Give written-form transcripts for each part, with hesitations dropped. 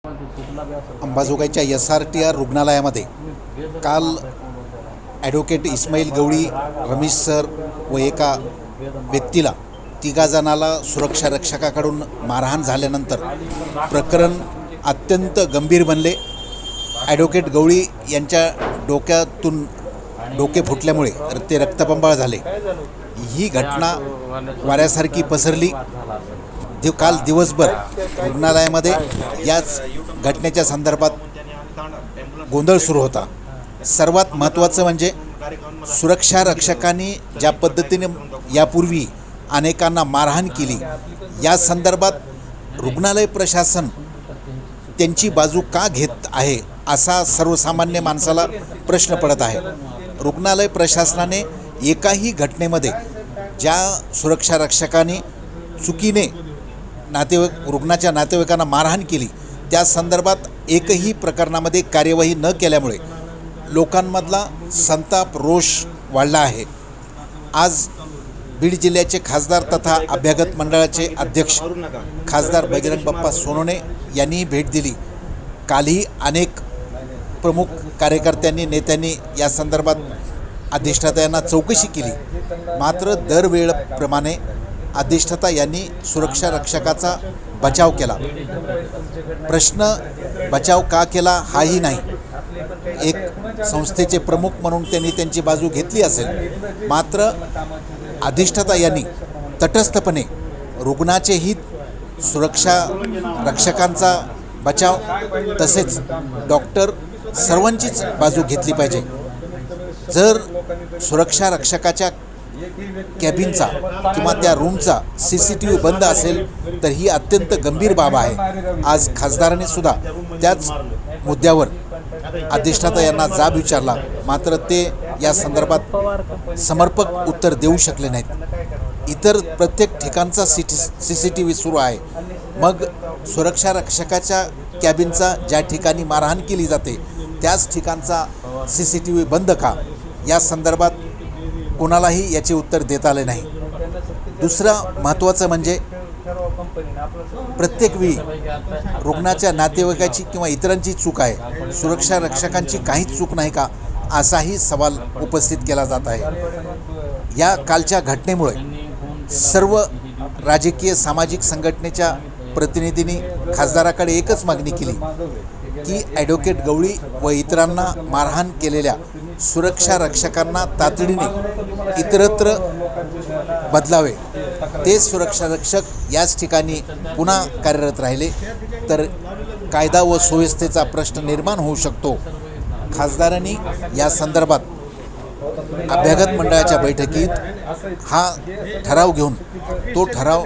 अंबाजोगाईच्या SRTR रुग्णालयामध्ये काल advocate Ismail गवळी, Ramesh sir व एका व्यक्तीला तिघा जणाला सुरक्षा रक्षकाकडून मारहाण झाल्यानंतर प्रकरण अत्यंत गंभीर बनले। ॲडव्होकेट गवळी यांच्या डोक्यातून डोके फुटल्यामुळे ते रक्तबंबाळ झाले। ही घटना वाऱ्यासारखी पसरली। काल दिवसभर रुग्णालयामध्ये याच घटनेच्या संदर्भात गोंधळ सुरू होता। सर्वात महत्त्वाचं म्हणजे सुरक्षा रक्षकांनी ज्या पद्धतीने यापूर्वी अनेकांना मारहाण केली, या संदर्भात रुग्णालय प्रशासन त्यांची बाजू का घेत आहे असा सर्वसामान्य माणसाला प्रश्न पडत आहे। रुग्णालय प्रशासनाने एकाही घटनेमध्ये ज्या सुरक्षा रक्षकांनी चुकीने रुग्णाच्या नातेवाईकांना मारहाण केली त्या संदर्भात एकही प्रकरणामध्ये कार्यवाही न केल्यामुळे लोकांमधला संताप, रोष वाढला आहे। आज बीड जिल्ह्याचे खासदार तथा अभ्यागत मंडळाचे अध्यक्ष खासदार बजरंग बाप्पा सोनवणे यांनी भेट दिली। कालही अनेक प्रमुख कार्यकर्त्यांनी, नेत्यांनी या संदर्भात अधिष्ठाता यांना चौकशी केली। मात्र दरवेळेप्रमाणे अधिष्ठाता यांनी सुरक्षा रक्षकाचा बचाव केला। प्रश्न बचाव का केला हाही नाही, एक संस्थेचे प्रमुख म्हणून त्यांनी त्यांची बाजू घेतली असेल। मात्र अधिष्ठाता यांनी तटस्थपणे रुग्णाचे हित, सुरक्षा रक्षकांचा बचाव तसेच डॉक्टर सर्वांचीच बाजू घेतली पाहिजे। जर सुरक्षा रक्षकाच्या कॅबिनचा किंवा त्या रूमचा CCTV बंद असेल तर ही अत्यंत गंभीर बाब आहे। आज खासदारांनी सुद्धा त्याच मुद्द्यावर अधिष्ठाता यांना जाब विचारला, मात्र ते या संदर्भात समर्पक उत्तर देऊ शकले नाहीत। इतर प्रत्येक ठिकाणचा CCTV सुरू आहे, मग सुरक्षा रक्षकाच्या कॅबिनचा ज्या ठिकाणी मारहाण केली जाते त्याच ठिकाणचा CCTV बंद का, या संदर्भात कोणालाही याचे उत्तर देता आले नाही। दुसरं महत्त्वाचं म्हणजे प्रत्येक वेळी रुग्णाच्या नातेवाईकाची किंवा इतरांची चूक आहे, सुरक्षा रक्षकांची काहीच चूक नाही का, असाही सवाल उपस्थित केला जात आहे। या कालच्या घटनेमुळे सर्व राजकीय सामाजिक संघटनेच्या प्रतिनिधींनी खासदाराकडे एकच मागणी केली की ॲडव्होकेट गवळी व इतरांना मारहाण केलेल्या सुरक्षा रक्षकांना तातडीने इतरत्र बदलावे। ते सुरक्षा रक्षक याच ठिकाणी पुन्हा कार्यरत राहिले तर कायदा व सुव्यवस्थेचा प्रश्न निर्माण होऊ शकतो। खासदारांनी या संदर्भात अभ्यागत मंडळाच्या बैठकीत हा ठराव घेऊन तो ठराव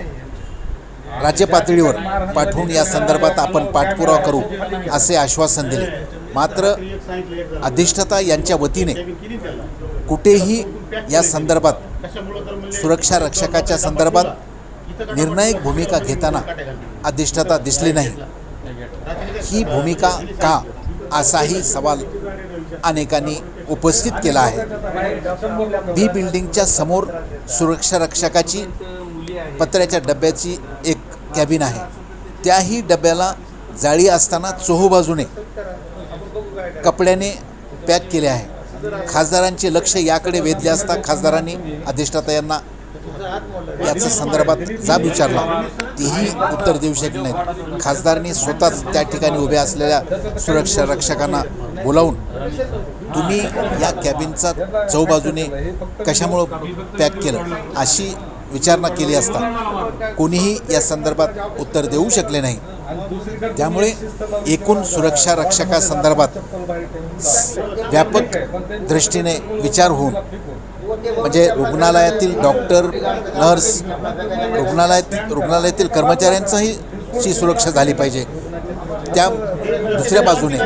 राज्य पातळीवर पाठवून या संदर्भात आपण पाठपुरावा करू असे आश्वासन दिले। मात्र अधिष्ठाता यांच्या वतीने कुठेही या संदर्भात सुरक्षा रक्षकाच्या संदर्भात निर्णायक भूमिका घेताना अधिष्ठाता दिसले नाही। ही भूमिका का, असाही सवाल अनेकांनी उपस्थित केला आहे। बी बिल्डिंगच्या समोर सुरक्षा रक्षकाची पत्र्याच्या डब्याची एक कॅबिन आहे, त्याही डब्याला जाळी असताना चोहोबाजूने कपड्याने पॅक केले आहे। खासदारांचे लक्ष याकडे वेधले असता खासदारांनी अधिष्ठाता यांना याच्या संदर्भात जाब विचारला, तीही उत्तर देऊ शकले नाहीत। खासदारांनी स्वतःच त्या ठिकाणी उभ्या असलेल्या सुरक्षा रक्षकांना बोलावून तुम्ही या कॅबिनचा चौबाजूने कशामुळं पॅक केलं अशी विचारणा केली असता कोणीही या संदर्भात उत्तर देऊ शकले नाही। त्यामुळे एकूण सुरक्षा रक्षकासंदर्भात व्यापक दृष्टीने विचार होऊन म्हणजे रुग्णालयातील डॉक्टर, नर्स, रुग्णालयातील कर्मचाऱ्यांचाही सुरक्षा झाली पाहिजे। त्या दुसऱ्या बाजूने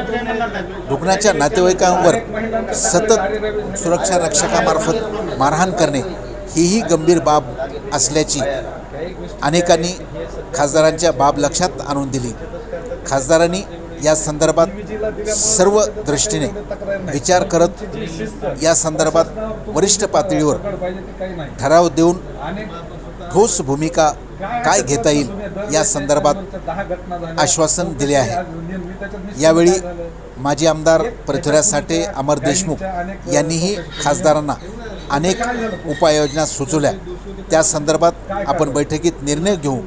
रुग्णाच्या नातेवाईकांवर सतत सुरक्षा रक्षकामार्फत मारहाण करणे हीही गंभीर बाब असल्याची अनेकांनी खासदारांच्या बाब लक्षात आणून दिली। खासदारांनी या संदर्भात सर्व दृष्टीने विचार करत या संदर्भात वरिष्ठ पातळीवर ठराव देऊन ठोस भूमिका काय घेता येईल या संदर्भात आश्वासन दिले आहे। यावेळी माजी आमदार पृथ्वीराज साठे, अमर देशमुख यांनीही खासदारांना अनेक उपाययोजना सुचवल्या। त्या संदर्भात आपण बैठकीत निर्णय घेऊ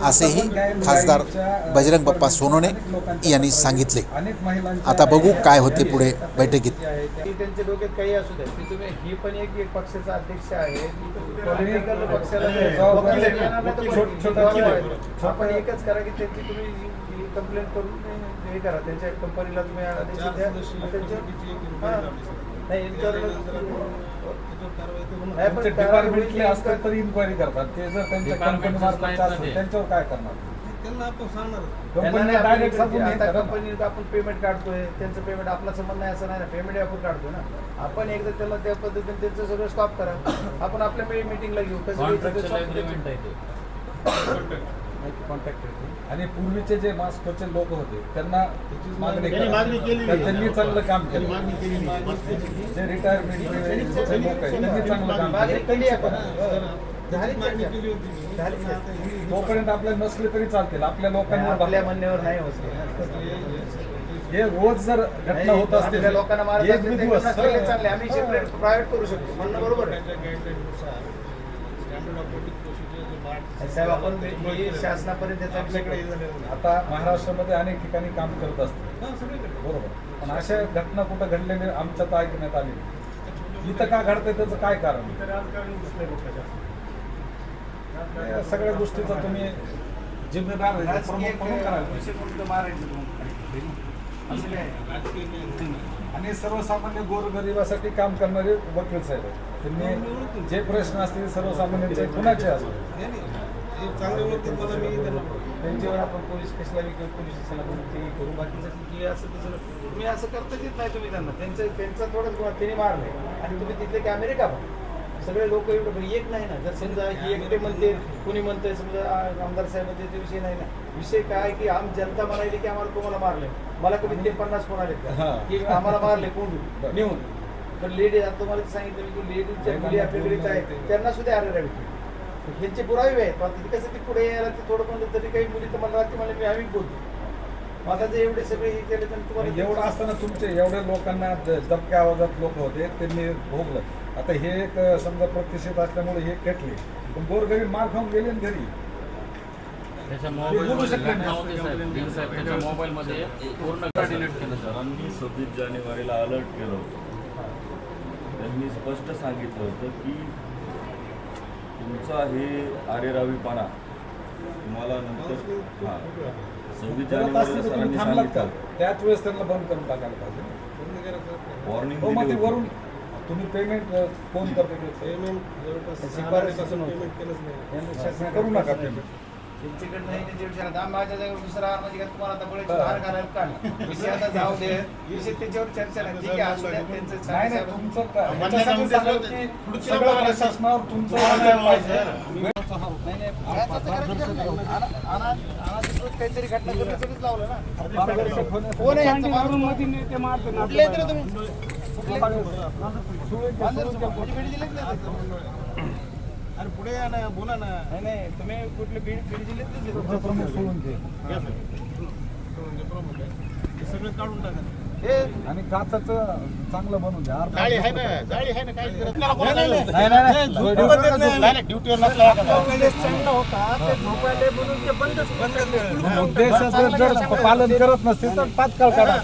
असेही खासदार बजरंग बाप्पा सोनवणे यांनी सांगितले। आता बघू काय होते पुढे बैठकीत। त्यांच्या डोक्यात काही असू द्या की तुम्ही ही पण एक पक्षाचा अध्यक्ष आहे, पॉलिटिकल पक्षाला आपण एकच करा की त्यांची तुम्ही कंप्लेंट करून हे करा, त्यांच्या कंपनीला तुम्ही आदेश द्या। डिपार्टमेंटले असतात तरी इन्क्वायरी करतात, ते जर त्यांच्या कंपनी मार्फत असेल त्यांच्यावर काय करणार? त्यांना आपण सांगणार कंपनीला डायरेक्ट सांगून आता कंपनीला आपण पेमेंट काढतोय, त्यांचं पेमेंट आपला संबंध नाही असं नाही ना, पेमेंट आपण काढतोय ना। आपण एकदा त्याला त्या पद्धतीने त्यांचं सगळं स्टॉप करा, आपण आपल्या मीटिंगला घेऊ कॉन्टॅक्ट। आणि पूर्वीचे जे मास्कचे लोक होते त्यांना मागणी केली, त्यांनी चांगलं काम केलं। जे रिटायरमेंट लोक आहेत त्यांनी चांगलं काम केलं। तोपर्यंत आपल्याला नसले तरी चालतील, आपल्या लोकांवर आपल्या म्हणण्यावर नाही होत। हे रोज जर घटना होत असतील लोकांना चांगले आम्ही सेपरेट प्रायव्हेट करू शकतो, म्हणणं बरोबर आहे साहेब। आपण शासनापर्यंत त्याचा विषय आता महाराष्ट्रामध्ये अनेक ठिकाणी काम करत असते बरोबर, पण अशा घटना कुठं घडलेले आमच्यात ऐकण्यात आली, इथं का घडतंय त्याचं काय कारण? या सगळ्या गोष्टीचा तुम्ही जिम्मेदार आणि सर्वसामान्य गोरगरिबासाठी काम करणारे वकील साहेब त्यांनी जे प्रश्न असतील सर्वसामान्यांचे कुणाचे असतील त्यांच्यावर आपण पोलीस स्टेशनला किंवा पोलीस स्टेशनला करू। बाकीचं असं तसं तुम्ही असं करताच येत नाही, तुम्ही त्यांना त्यांचा थोडंच त्यांनी मारले आणि तुम्ही तिथले कॅमेरे का सगळे लोक एवढं एक नाही ना। जर समजा एकटे म्हणते, कुणी म्हणते समजा आमदार साहेब म्हणते, ते विषय नाही ना। विषय काय की आम जनता म्हणाली की आम्हाला कोणाला मारले, मला कमीत ते 50 फोन आले की आम्हाला मारले कोंडून नेऊन। पण लेडीज आता तुम्हाला सांगितलं की लेडीजच्या मुली आपल्याकडेच आहेत, त्यांना सुद्धा आलेल्या ह्यांचे पुरावे आहेत। पण कसं ते पुढे यायला ते थोडं म्हणलं तरी काही मुली तर मला मला मी आम्ही बोलतो। आता जे एवढे सगळे हे केले तर तुम्हाला एवढं असताना तुमचे एवढ्या लोकांना दबक्या आवाजात लोक होते त्यांनी भोगलं। आता हे एक समजा प्रतिष्ठित असल्यामुळे हे केटले, पण गोरगरीब मार खाऊन गेले ना घरी। मोबाईलमध्ये पूर्ण डिलीट केलं सरांनी 26 जानेवारीला अलर्ट केलं होतं। त्यांनी स्पष्ट सांगितलं होतं की तुमचा हे आरेरावीपणा तुम्हाला नंतर 26 जानेवारीला सरांनी सांगितलं, त्याच वेळेस त्यांना बंद करून टाकायला पाहिजे। वॉर्निंग वरून तुम्ही पेमेंट कोण करते? पेमेंट करू नका पेमेंट त्यांच्याकडे नाही, त्यांच्या विषयाला माझ्या जागेवर दुसरा म्हणजे तुम्हाला आता बळीची हार घालायला काढ विषय आता जाऊ दे, विषय त्यांच्यावर चर्चा नाही। ठीक आहे, असू द्या त्यांचं नाही नाही तुमचं सगळं प्रशासनावर तुमचं काहीतरी घटना करण्यासाठीच लावलं ना। कोण आहे अरे पुढे या ना, बोला ना। नाही तुम्ही कुठले बीड जिल्ह्यात प्रमुख सोडून दे सगळं काढून टाका आणि काचाचं चांगलं बनवून द्या। जाळी आहे ना, जाळी आहे ना, काही ड्युटीवर पालन करत नसतील तर तात्काळ काढा।